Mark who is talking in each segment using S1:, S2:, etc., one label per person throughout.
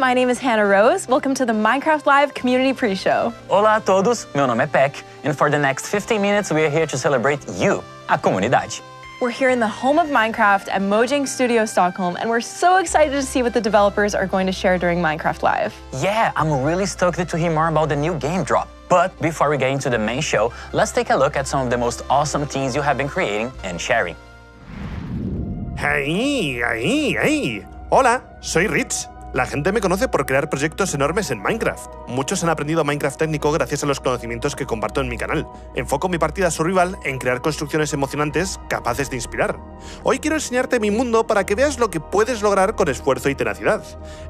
S1: my name is Hannah Rose. Welcome to the Minecraft Live Community Pre-Show.
S2: Olá a todos, meu nome é Peck, and for the next 15 minutes we are here to celebrate you, a comunidade.
S1: We're here in the home of Minecraft at Mojang Studio Stockholm, and we're so excited to see what the developers are going to share during Minecraft Live.
S2: Yeah, I'm really stoked to hear more about the new game drop. But before we get into the main show, let's take a look at some of the most awesome things you have been creating and sharing.
S3: ¡Hey! Hola, soy Rich. La gente me conoce por crear proyectos enormes en Minecraft. Muchos han aprendido Minecraft técnico gracias a los conocimientos que comparto en mi canal. Enfoco mi partida survival en crear construcciones emocionantes capaces de inspirar. Hoy quiero enseñarte mi mundo para que veas lo que puedes lograr con esfuerzo y tenacidad.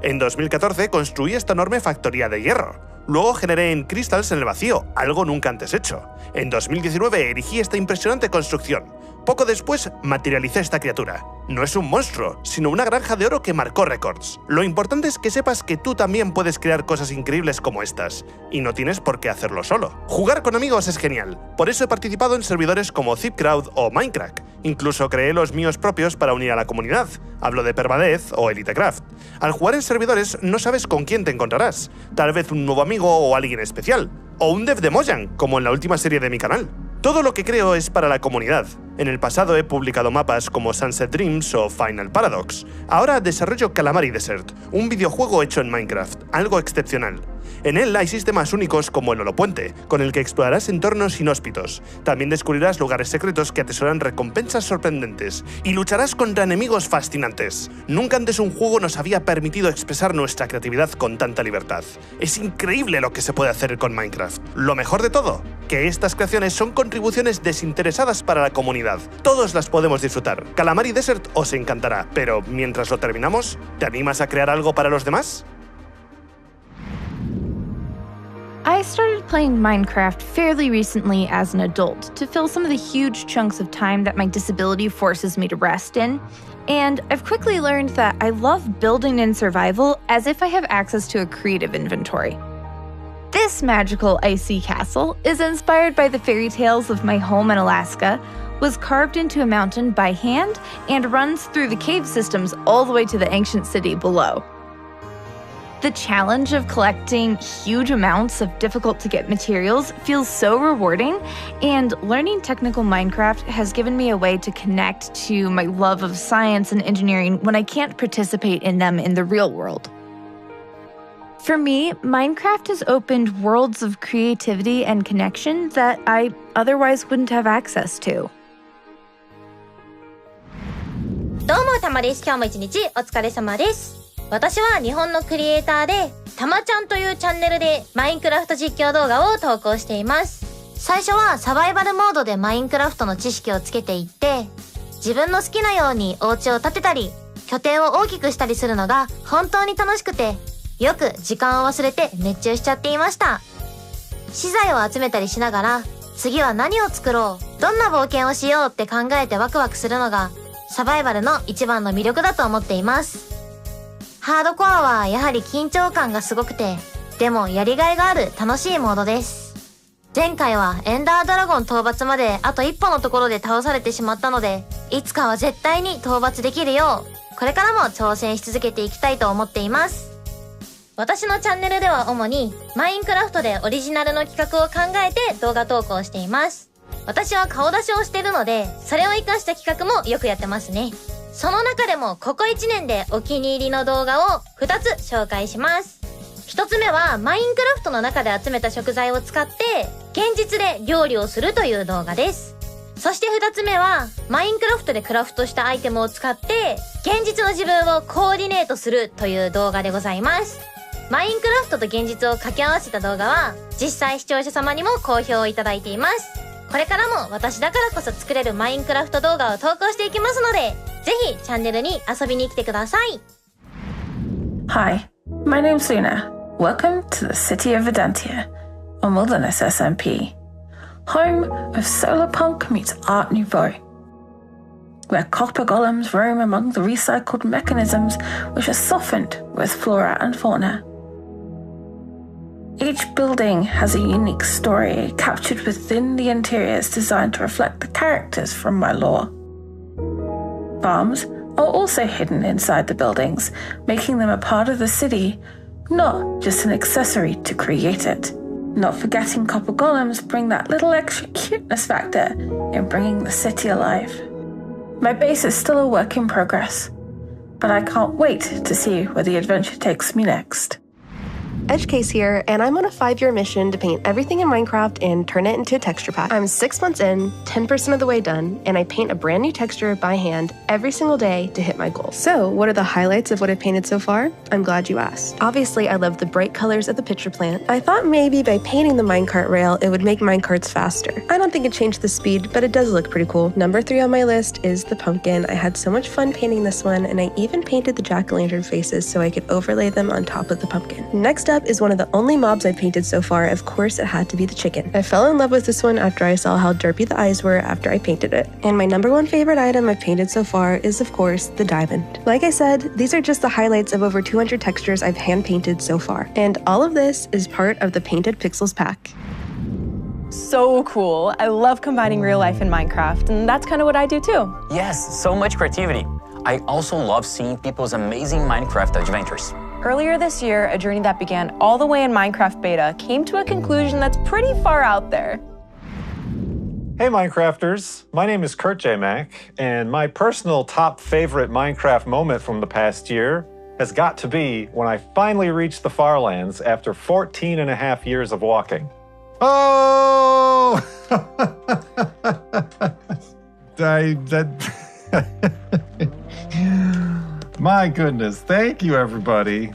S3: En 2014 construí esta enorme factoría de hierro. Luego generé en Crystals en el vacío, algo nunca antes hecho. En 2019 erigí esta impresionante construcción. Poco después materialicé esta criatura. No es un monstruo, sino una granja de oro que marcó récords. Lo importante es que sepas que tú también puedes crear cosas increíbles como estas, y no tienes por qué hacerlo solo. Jugar con amigos es genial, por eso he participado en servidores como ZipCrowd o Minecraft. Incluso creé los míos propios para unir a la comunidad. Hablo de Permadeath o Elitecraft. Al jugar en servidores no sabes con quién te encontrarás. Tal vez un nuevo amigo o alguien especial. O un dev de Mojang, como en la última serie de mi canal. Todo lo que creo es para la comunidad. En el pasado he publicado mapas como Sunset Dreams o Final Paradox. Ahora desarrollo Calamari Desert, un videojuego hecho en Minecraft, algo excepcional. En él hay sistemas únicos como el Holopuente, con el que explorarás entornos inhóspitos. También descubrirás lugares secretos que atesoran recompensas sorprendentes y lucharás contra enemigos fascinantes. Nunca antes un juego nos había permitido expresar nuestra creatividad con tanta libertad. Es increíble lo que se puede hacer con Minecraft. Lo mejor de todo, que estas creaciones son contribuciones desinteresadas para la comunidad. Todos las podemos disfrutar. Calamari Desert os encantará, pero mientras lo terminamos, ¿te animas a crear algo para los demás?
S4: I started playing Minecraft fairly recently as an adult to fill some of the huge chunks of time that my disability forces me to rest in, and I've quickly learned that I love building in survival as if I have access to a creative inventory. This magical icy castle is inspired by the fairy tales of my home in Alaska, was carved into a mountain by hand, and runs through the cave systems all the way to the ancient city below. The challenge of collecting huge amounts of difficult-to-get materials feels so rewarding, and learning technical Minecraft has given me a way to connect to my love of science and engineering when I can't participate in them in the real world. For me, Minecraft has opened worlds of creativity and connection that I otherwise wouldn't have access to.
S5: どうもたまです。今日も一日お疲れ様です。私は日本のクリエイターでたまちゃんというチャンネルでマインクラフト実況動画を投稿しています。最初はサバイバルモードでマインクラフトの知識をつけていって、自分の好きなようにお家を建てたり拠点を大きくしたりするのが本当に楽しくて、よく時間を忘れて熱中しちゃっていました。資材を集めたりしながら次は何を作ろう、どんな冒険をしようって考えてワクワクするのがサバイバルの一番の魅力だと思っています。ハードコアはやはり緊張感がすごくて、でもやりがいがある楽しいモードです。前回はエンダードラゴン討伐まであと一歩のところで倒されてしまったので、いつかは絶対に討伐できるよう、これからも挑戦し続けていきたいと思っています。私のチャンネルでは主にマインクラフトでオリジナルの企画を考えて動画投稿しています。私は顔出しをしているので、それを活かした企画もよくやってますね。その中でもここ1年でお気に入りの動画を2つ紹介します。1つ目はマインクラフトの中で集めた食材を使って現実で料理をするという動画です。そして2つ目はマインクラフトでクラフトしたアイテムを使って現実の自分をコーディネートするという動画でございます。マインクラフトと現実を掛け合わせた動画は実際視聴者様にも好評いただいています。これからも私だからこそ作れるマインクラフト動画を投稿していきますので、ぜひチャンネルに遊びに来てください。
S6: Hi, my name's Luna. Welcome to the city of Vedantia, on Wilderness SMP, home of Solarpunk meets Art Nouveau, where copper golems roam among the recycled mechanisms which are softened with flora and fauna. Each building has a unique story captured within the interiors designed to reflect the characters from my lore. Farms are also hidden inside the buildings, making them a part of the city not just an accessory to create it. Not forgetting copper golems bring that little extra cuteness factor in bringing the city alive. My base is still a work in progress, but I can't wait to see where the adventure takes me next.
S7: Edgecase here, and I'm on a 5-year mission to paint everything in Minecraft and turn it into a texture pack. I'm 6 months in, 10% of the way done, and I paint a brand new texture by hand every single day to hit my goal. So, what are the highlights of what I've painted so far? I'm glad you asked. Obviously, I love the bright colors of the pitcher plant. I thought maybe by painting the minecart rail, it would make minecarts faster. I don't think it changed the speed, but it does look pretty cool. Number 3 on my list is the pumpkin. I had so much fun painting this one, and I even painted the jack-o'-lantern faces so I could overlay them on top of the pumpkin. Next up is one of the only mobs I've painted so far. Of course, it had to be the chicken. I fell in love with this one after I saw how derpy the eyes were after I painted it. And my number 1 favorite item I've painted so far is, of course, the diamond. Like I said, these are just the highlights of over 200 textures I've hand-painted so far. And all of this is part of the Painted Pixels pack.
S1: So cool. I love combining real life and Minecraft, and that's kind of what I do too.
S2: Yes, so much creativity. I also love seeing people's amazing Minecraft adventures.
S1: Earlier this year, a journey that began all the way in Minecraft beta came to a conclusion that's pretty far out there.
S8: Hey Minecrafters, my name is Kurt J. Mack, and my personal top favorite Minecraft moment from the past year has got to be when I finally reached the Farlands after 14 and a half years of walking. Oh! My goodness, thank you everybody.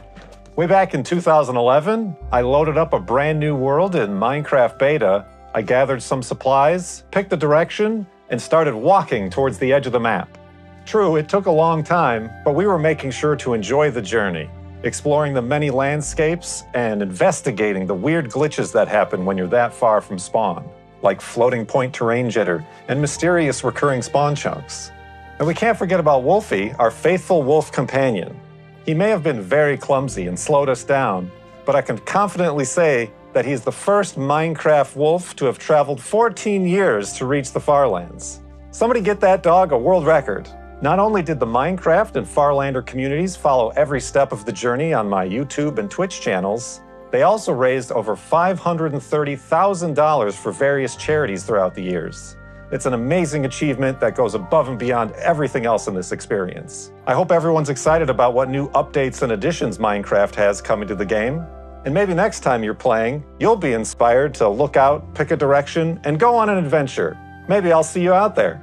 S8: Way back in 2011, I loaded up a brand new world in Minecraft beta. I gathered some supplies, picked a direction, and started walking towards the edge of the map. True, it took a long time, but we were making sure to enjoy the journey, exploring the many landscapes and investigating the weird glitches that happen when you're that far from spawn, like floating point terrain jitter and mysterious recurring spawn chunks. And we can't forget about Wolfie, our faithful wolf companion. He may have been very clumsy and slowed us down, but I can confidently say that he's the first Minecraft wolf to have traveled 14 years to reach the Farlands. Somebody get that dog a world record. Not only did the Minecraft and Farlander communities follow every step of the journey on my YouTube and Twitch channels, they also raised over $530,000 for various charities throughout the years. It's an amazing achievement that goes above and beyond everything else in this experience. I hope everyone's excited about what new updates and additions Minecraft has coming to the game. And maybe next time you're playing, you'll be inspired to look out, pick a direction, and go on an adventure. Maybe I'll see you out there.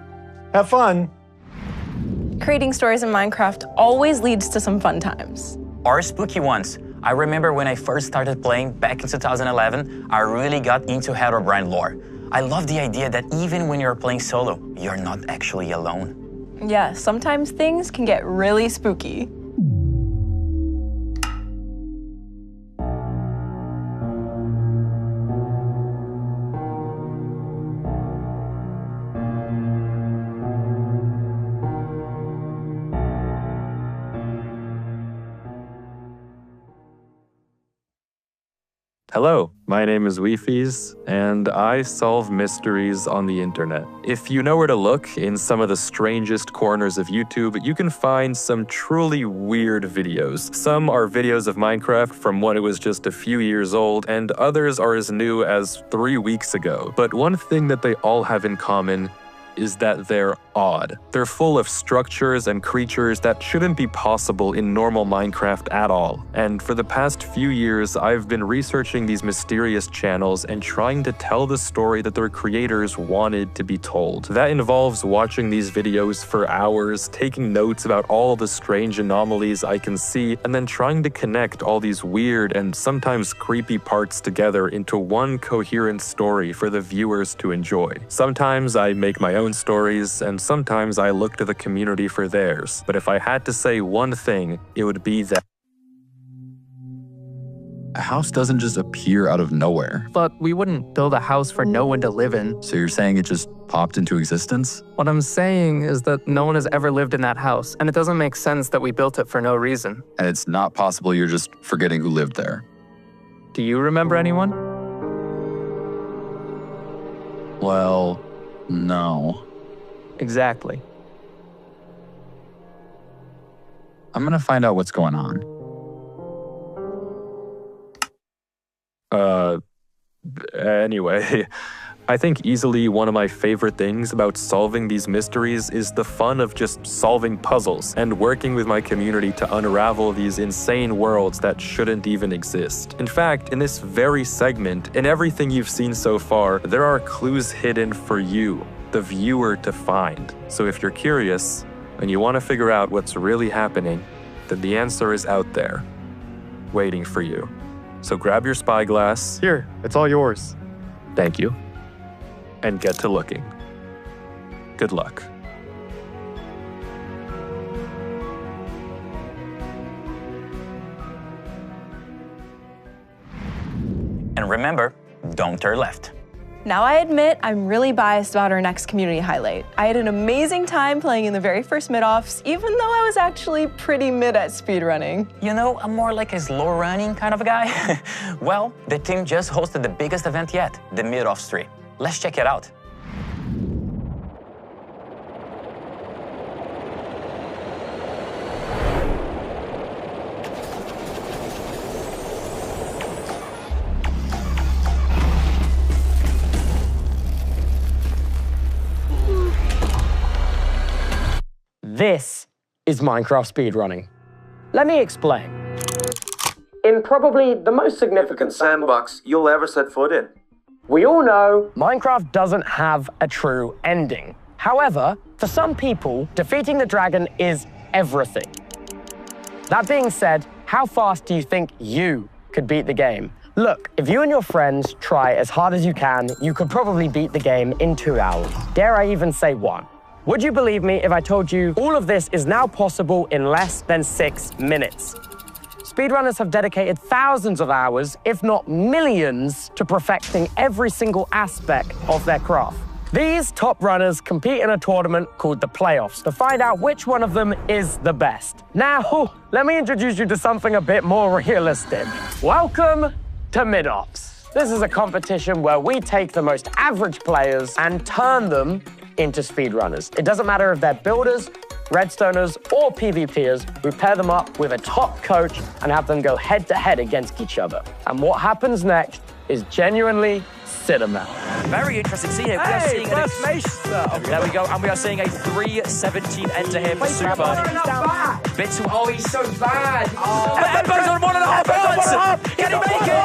S8: Have fun!
S1: Creating stories in Minecraft always leads to some fun times.
S2: Or spooky ones. I remember when I first started playing back in 2011, I really got into Herobrine lore. I love the idea that even when you're playing solo, you're not actually alone.
S1: Yeah, sometimes things can get really spooky.
S9: Hello, my name is Weefies, and I solve mysteries on the internet. If you know where to look in some of the strangest corners of YouTube, you can find some truly weird videos. Some are videos of Minecraft from when it was just a few years old, and others are as new as 3 weeks ago. But one thing that they all have in common is that they're odd. They're full of structures and creatures that shouldn't be possible in normal Minecraft at all. And for the past few years, I've been researching these mysterious channels and trying to tell the story that their creators wanted to be told. That involves watching these videos for hours, taking notes about all the strange anomalies I can see, and then trying to connect all these weird and sometimes creepy parts together into one coherent story for the viewers to enjoy. Sometimes I make my own stories, and sometimes I look to the community for theirs. But if I had to say one thing, it would be that
S10: a house doesn't just appear out of nowhere.
S11: But we wouldn't build a house for no one to live in.
S10: So you're saying it just popped into existence?
S11: What I'm saying is that no one has ever lived in that house, and it doesn't make sense that we built it for no reason.
S10: And it's not possible you're just forgetting who lived there.
S11: Do you remember anyone?
S10: Well, no.
S11: Exactly.
S10: I'm gonna find out what's going on.
S9: Anyway, I think easily one of my favorite things about solving these mysteries is the fun of just solving puzzles and working with my community to unravel these insane worlds that shouldn't even exist. In fact, in this very segment, in everything you've seen so far, there are clues hidden for you, the viewer, to find. So if you're curious and you want to figure out what's really happening, then the answer is out there, waiting for you. So grab your spyglass.
S11: Here, it's all yours.
S9: Thank you. And get to looking. Good luck.
S2: And remember, don't turn left.
S1: Now I admit I'm really biased about our next community highlight. I had an amazing time playing in the very first mid-offs, even though I was actually pretty mid at speedrunning.
S2: You know, I'm more like a slow running kind of a guy. Well, the team just hosted the biggest event yet, the Mid-Offs 3. Let's check it out.
S12: This is Minecraft speedrunning. Let me explain. In probably the most significant sandbox you'll ever set foot in, we all know Minecraft doesn't have a true ending. However, for some people, defeating the dragon is everything. That being said, how fast do you think you could beat the game? Look, if you and your friends try as hard as you can, you could probably beat the game in 2 hours. Dare I even say 1? Would you believe me if I told you all of this is now possible in less than 6 minutes? Speedrunners have dedicated thousands of hours, if not millions, to perfecting every single aspect of their craft. These top runners compete in a tournament called the Playoffs to find out which one of them is the best. Now, let me introduce you to something a bit more realistic. Welcome to Mid-Offs. This is a competition where we take the most average players and turn them into speedrunners. It doesn't matter if they're builders, redstoners, or PvPers. We pair them up with a top coach and have them go head-to-head against each other. And what happens next is genuinely cinema.
S13: Very interesting to see here. We are seeing there we go, and we are seeing a 3:17 enter here for Super. Bit too hard. Oh, he's so bad. Oh. And Bedbugs on 1.5 bullets. Can he make it?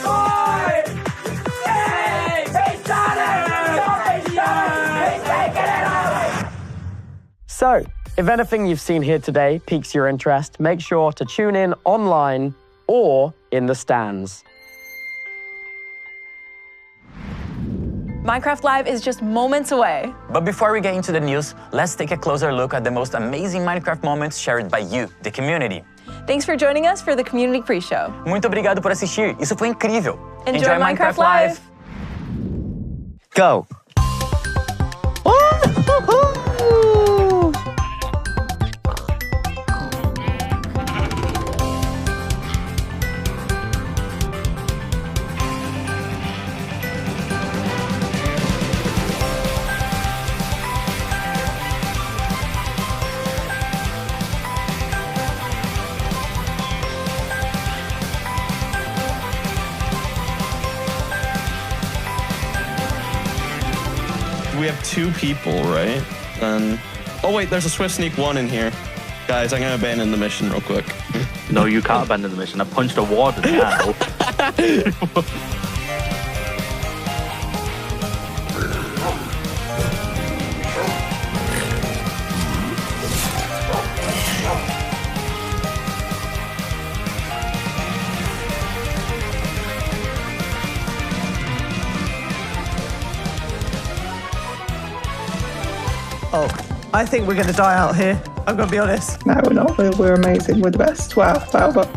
S13: 5, 6, he's done it!
S12: So, if anything you've seen here today piques your interest, make sure to tune in online or in the stands.
S1: Minecraft Live is just moments away.
S2: But before we get into the news, let's take a closer look at the most amazing Minecraft moments shared by you, the community.
S1: Thanks for joining us for the Community Pre-Show.
S2: Muito obrigado por assistir. Isso foi incrível.
S1: Enjoy Minecraft Live.
S12: Go.
S14: We have 2 people, right? Oh wait, there's a Swift Sneak 1 in here. Guys, I'm gonna abandon the mission real quick.
S15: No, you can't abandon the mission. I punched a warden now.
S16: Oh, I think we're going to die out here. I'm going to be honest.
S17: No, we're not. We're amazing. We're the best. Wow, but,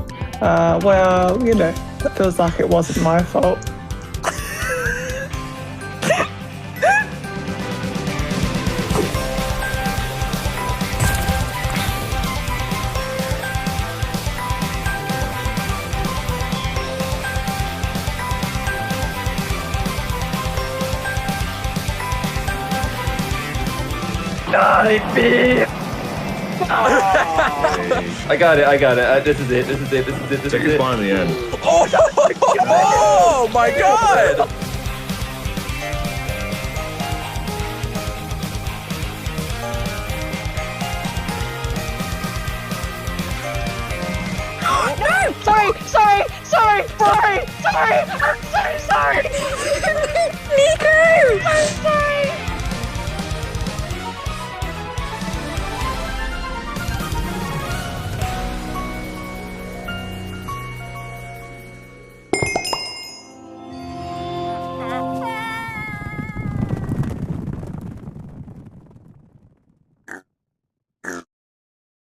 S17: well, you know, it feels like it wasn't my fault.
S18: I got it. This is it.
S19: Check your spawn in the end.
S13: Oh my god!
S12: No! Sorry! I'm so sorry!
S5: Nico! I'm sorry!